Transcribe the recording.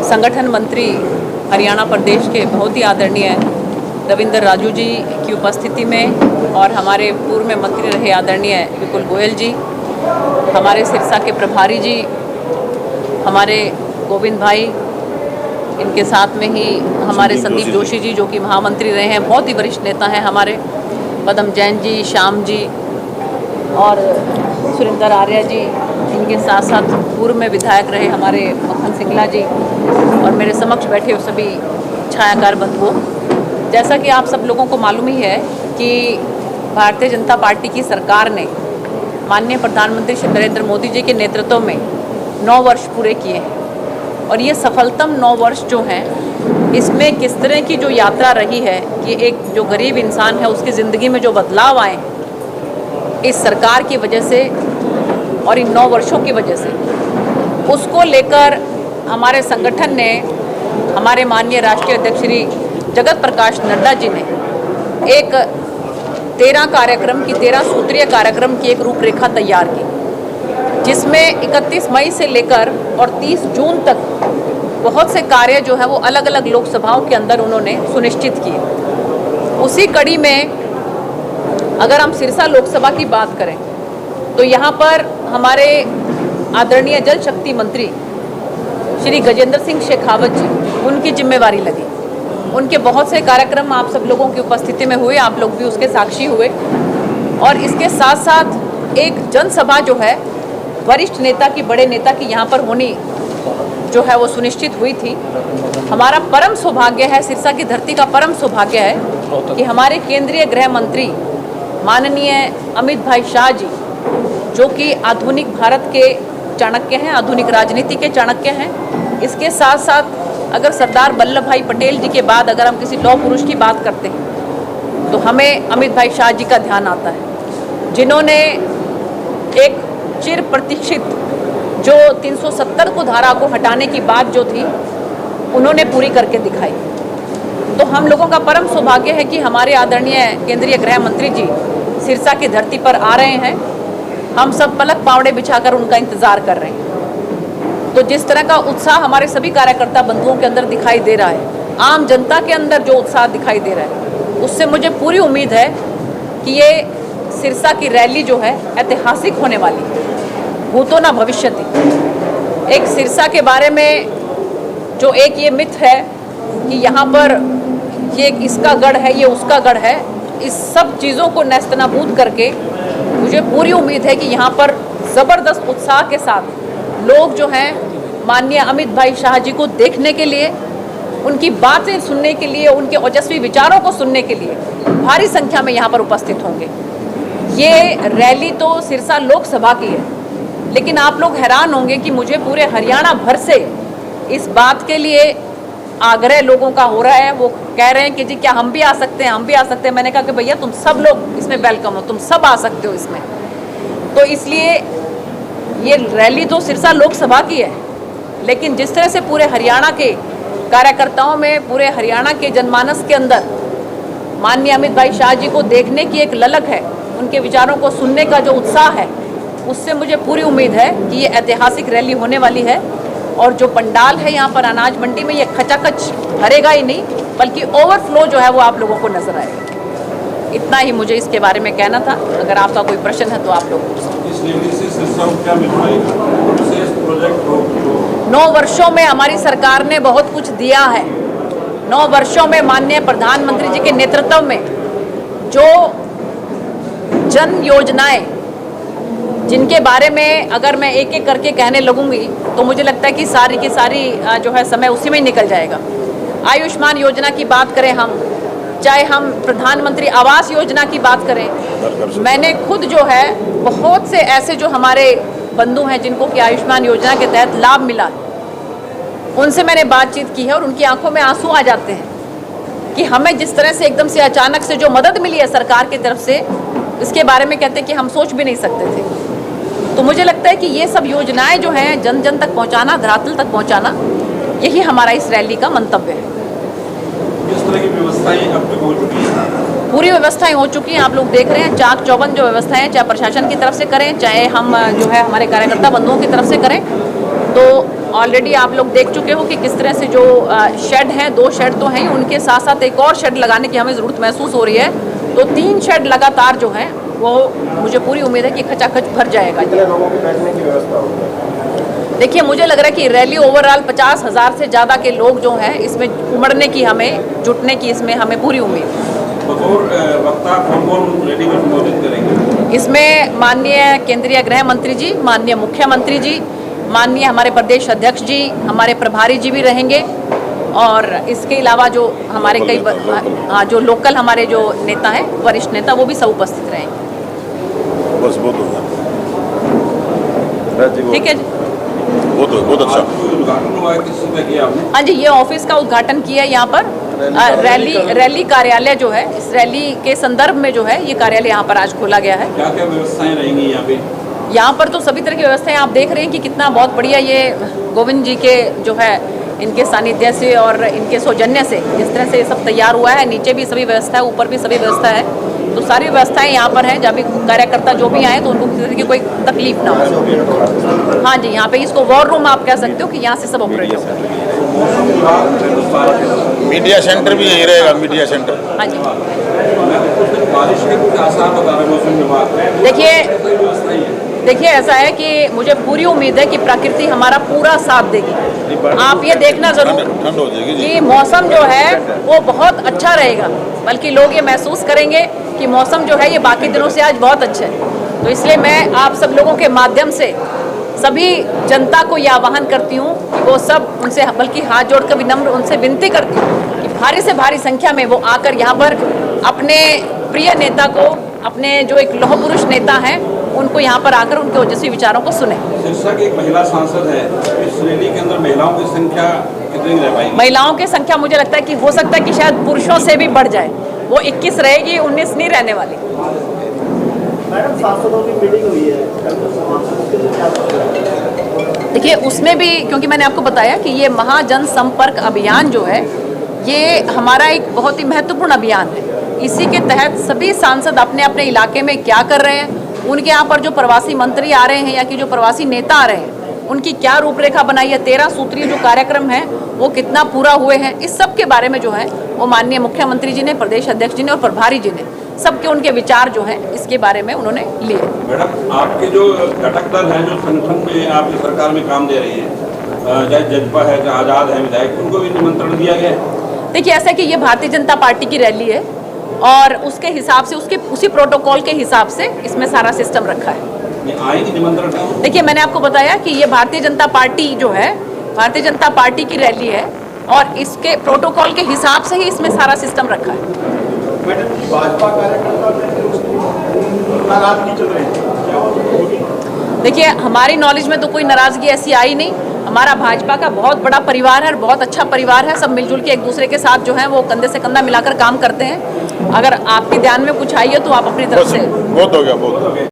संगठन मंत्री हरियाणा प्रदेश के बहुत ही आदरणीय रविंद्र राजू जी की उपस्थिति में और हमारे पूर्व में मंत्री रहे आदरणीय विपुल गोयल जी, हमारे सिरसा के प्रभारी जी, हमारे गोविंद भाई, इनके साथ में ही हमारे संदीप जोशी जी जो कि महामंत्री रहे हैं, बहुत ही वरिष्ठ नेता हैं हमारे, पदम जैन जी, श्याम जी और सुरेंद्र आर्या जी, इनके साथ साथ पूर्व में विधायक रहे हमारे मक्खन सिंगला जी और मेरे समक्ष बैठे हुए सभी छायाकार बंधुओं। जैसा कि आप सब लोगों को मालूम ही है कि भारतीय जनता पार्टी की सरकार ने माननीय प्रधानमंत्री श्री नरेंद्र मोदी जी के नेतृत्व में 9 वर्ष पूरे किए हैं और ये सफलतम 9 वर्ष जो हैं, इसमें किस तरह की जो यात्रा रही है कि एक जो गरीब इंसान है उसकी ज़िंदगी में जो बदलाव आए इस सरकार की वजह से और इन 9 वर्षों की वजह से, उसको लेकर हमारे संगठन ने, हमारे माननीय राष्ट्रीय अध्यक्ष श्री जगत प्रकाश नड्डा जी ने एक 13 सूत्रीय कार्यक्रम की एक रूपरेखा तैयार की, जिसमें 31 मई से लेकर और 30 जून तक बहुत से कार्य जो है वो अलग अलग लोकसभाओं के अंदर उन्होंने सुनिश्चित किए। उसी कड़ी में अगर हम सिरसा लोकसभा की बात करें तो यहाँ पर हमारे आदरणीय जल शक्ति मंत्री श्री गजेंद्र सिंह शेखावत जी, उनकी जिम्मेवारी लगी। उनके बहुत से कार्यक्रम आप सब लोगों की उपस्थिति में हुए, आप लोग भी उसके साक्षी हुए और इसके साथ साथ एक जनसभा जो है वरिष्ठ नेता की, बड़े नेता की यहाँ पर होनी जो है वो सुनिश्चित हुई थी। हमारा परम सौभाग्य है, सिरसा की धरती का परम सौभाग्य है कि हमारे केंद्रीय गृह मंत्री माननीय अमित भाई शाह जी, जो कि आधुनिक भारत के चाणक्य हैं, आधुनिक राजनीति के चाणक्य हैं। इसके साथ साथ अगर सरदार वल्लभ भाई पटेल जी के बाद अगर हम किसी लौह पुरुष की बात करते हैं तो हमें अमित भाई शाह जी का ध्यान आता है, जिन्होंने एक चिर प्रतीक्षित जो 370 को धारा को हटाने की बात जो थी उन्होंने पूरी करके दिखाई। तो हम लोगों का परम सौभाग्य है कि हमारे आदरणीय केंद्रीय गृह मंत्री जी सिरसा की धरती पर आ रहे हैं। हम सब पलक पावड़े बिछाकर उनका इंतज़ार कर रहे हैं। तो जिस तरह का उत्साह हमारे सभी कार्यकर्ता बंधुओं के अंदर दिखाई दे रहा है, आम जनता के अंदर जो उत्साह दिखाई दे रहा है, उससे मुझे पूरी उम्मीद है कि ये सिरसा की रैली जो है ऐतिहासिक होने वाली है, भूतो न भविष्यति। एक सिरसा के बारे में जो एक ये मिथ है कि यहाँ पर ये इसका गढ़ है, ये उसका गढ़ है, इस सब चीज़ों को नेस्तनाबूद करके मुझे पूरी उम्मीद है कि यहाँ पर ज़बरदस्त उत्साह के साथ लोग जो हैं माननीय अमित भाई शाह जी को देखने के लिए, उनकी बातें सुनने के लिए, उनके ओजस्वी विचारों को सुनने के लिए भारी संख्या में यहाँ पर उपस्थित होंगे। ये रैली तो सिरसा लोकसभा की है, लेकिन आप लोग हैरान होंगे कि मुझे पूरे हरियाणा भर से इस बात के लिए आग्रह लोगों का हो रहा है। वो कह रहे हैं कि जी क्या हम भी आ सकते हैं, हम भी आ सकते हैं। मैंने कहा कि भैया तुम सब लोग इसमें वेलकम हो, तुम सब आ सकते हो इसमें। तो इसलिए ये रैली तो सिरसा लोकसभा की है, लेकिन जिस तरह से पूरे हरियाणा के कार्यकर्ताओं में, पूरे हरियाणा के जनमानस के अंदर माननीय अमित भाई शाह जी को देखने की एक ललक है, उनके विचारों को सुनने का जो उत्साह है, उससे मुझे पूरी उम्मीद है कि ये ऐतिहासिक रैली होने वाली है। और जो पंडाल है यहाँ पर अनाज मंडी में, ये खचाखच भरेगा ही नहीं, बल्कि ओवरफ्लो जो है वो आप लोगों को नजर आएगा। इतना ही मुझे इसके बारे में कहना था। अगर आपका कोई प्रश्न है तो आप लोग पूछ सकते। 9 वर्षों में हमारी सरकार ने बहुत कुछ दिया है। 9 वर्षों में माननीय प्रधानमंत्री जी के नेतृत्व में जो जन योजनाएं, जिनके बारे में अगर मैं एक एक करके कहने लगूंगी तो मुझे लगता है कि सारी की सारी जो है समय उसी में ही निकल जाएगा। आयुष्मान योजना की बात करें हम, चाहे हम प्रधानमंत्री आवास योजना की बात करें, मैंने खुद जो है बहुत से ऐसे जो हमारे बंधु हैं जिनको कि आयुष्मान योजना के तहत लाभ मिला, उनसे मैंने बातचीत की है और उनकी आंखों में आंसू आ जाते हैं कि हमें जिस तरह से एकदम से अचानक से जो मदद मिली है सरकार की तरफ से, इसके बारे में कहते हैं कि हम सोच भी नहीं सकते थे। तो मुझे लगता है कि ये सब योजनाएं जो हैं जन जन तक पहुंचाना, धरातल तक पहुंचाना, यही हमारा इस रैली का मंतव्य है। किस तरह की व्यवस्थाएं अब तक हो चुकी हैं? पूरी व्यवस्थाएं हो चुकी हैं, आप लोग देख रहे हैं। चाक चौबंद जो व्यवस्थाएं, चाहे प्रशासन की तरफ से करें, चाहे हम जो है हमारे कार्यकर्ता बंधुओं की तरफ से करें, तो ऑलरेडी आप लोग देख चुके हो कि किस तरह से जो शेड हैं, 2 शेड तो हैं, उनके साथ साथ एक और शेड लगाने की हमें ज़रूरत महसूस हो रही है। तो 3 शेड लगातार जो हैं वो मुझे पूरी उम्मीद है कि खचाखच भर जाएगा। कितने लोगों की बैठने की व्यवस्था होगी? देखिए, मुझे लग रहा है कि रैली ओवरऑल 50,000 से ज़्यादा के लोग जो हैं इसमें उमड़ने की, हमें जुटने की इसमें हमें पूरी उम्मीद है। बतौर वक्ता कौन रैली में संबोधित करेंगे? इसमें माननीय केंद्रीय गृह मंत्री जी, माननीय मुख्यमंत्री जी, माननीय हमारे प्रदेश अध्यक्ष जी, हमारे प्रभारी जी भी रहेंगे और इसके अलावा जो हमारे कई जो लोकल हमारे जो नेता हैं, वरिष्ठ नेता, वो भी सब उपस्थित रहेंगे। बस बहुत हो गया। ठीक है जी, बहुत अच्छा। आज जो उद्घाटन हुआ है किस समय किया आपने? हाँ जी, ये ऑफिस का उद्घाटन किया है यहाँ पर। रैली कार्यालय जो है, इस रैली के संदर्भ में जो है ये कार्यालय यहाँ पर आज खोला गया है। क्या क्या व्यवस्थाएं रहेंगी यहाँ पे? यहाँ पर तो सभी तरह की व्यवस्थाएं आप देख रहे हैं कि कितना बहुत बढ़िया ये गोविंद जी के जो है इनके सानिध्य से और इनके सौजन्य से जिस तरह से ये सब तैयार हुआ है। नीचे भी सभी व्यवस्था है, ऊपर भी सभी व्यवस्था है, तो सारी व्यवस्थाएं यहाँ पर हैं। जब भी कार्यकर्ता जो भी आए तो उनको किसी तरह की कोई तकलीफ ना हो। हाँ जी, यहाँ पे इसको वॉर रूम आप कह सकते हो कि यहाँ से सब ऑपरेट होगा। मीडिया सेंटर भी यही रहेगा, मीडिया सेंटर। हाँ जी, बारिश के कुछ आसार बता रहे मौसम विभाग। देखिए ऐसा है कि मुझे पूरी उम्मीद है कि प्रकृति हमारा पूरा साथ देगी। आप ये देखना जरूर ठंड हो जाएगी जी। कि मौसम जो है वो बहुत अच्छा रहेगा, बल्कि लोग ये महसूस करेंगे कि मौसम जो है ये बाकी दिनों से आज बहुत अच्छा है। तो इसलिए मैं आप सब लोगों के माध्यम से सभी जनता को यह आह्वान करती हूँ कि वो सब उनसे, बल्कि हाथ जोड़कर विनम्र उनसे विनती करती हूँ कि भारी से भारी संख्या में वो आकर यहाँ पर अपने प्रिय नेता को, अपने जो एक लौह पुरुष नेता हैं, उनको यहाँ पर आकर उनके ओजस्वी विचारों को सुने। सिरसा की एक महिला सांसद है, इस रैली के अंदर महिलाओं की संख्या कितनी रह पाएगी? महिलाओं की संख्या मुझे लगता है कि हो सकता है कि शायद पुरुषों से भी बढ़ जाए, वो 21 रहेगी, 19 नहीं रहने वाली। मैडम, सांसदों की मीटिंग हुई है, देखिए उसमें भी, क्योंकि मैंने आपको बताया कि ये महाजन संपर्क अभियान जो है ये हमारा एक बहुत ही महत्वपूर्ण अभियान है। इसी के तहत सभी सांसद अपने अपने इलाके में क्या कर रहे हैं, उनके यहाँ पर जो प्रवासी मंत्री आ रहे हैं या कि जो प्रवासी नेता आ रहे हैं, उनकी क्या रूपरेखा बनाई है, 13 सूत्रीय जो कार्यक्रम है वो कितना पूरा हुए हैं, इस सब के बारे में जो है वो माननीय मुख्यमंत्री जी ने, प्रदेश अध्यक्ष जी ने और प्रभारी जी ने सबके उनके विचार जो हैं इसके बारे में उन्होंने लिए। मैडम, आपके जो घटक दल हैं जो संगठन में आपकी सरकार में काम दे रही है, चाहे जजपा है, चाहे आज़ाद है, विधायक, उनको भी निमंत्रण दिया गया है? देखिए ऐसा है कि ये भारतीय जनता पार्टी की रैली है और उसके हिसाब से, उसके उसी प्रोटोकॉल के हिसाब से इसमें सारा सिस्टम रखा है। आएगी निमंत्रण? देखिए मैंने आपको बताया कि ये भारतीय जनता पार्टी जो है, भारतीय जनता पार्टी की रैली है और इसके प्रोटोकॉल के हिसाब से ही इसमें सारा सिस्टम रखा है। मैडम, भाजपा कार्यकर्ता नाराजगी चल रही है? देखिए हमारी नॉलेज में तो कोई नाराजगी ऐसी आई नहीं। हमारा भाजपा का बहुत बड़ा परिवार है, बहुत अच्छा परिवार है, सब मिलजुल के एक दूसरे के साथ जो है वो कंधे से कंधा मिलाकर काम करते हैं। अगर आपके ध्यान में कुछ आई है तो आप अपनी तरफ से। बहुत हो गया, बहुत हो गया।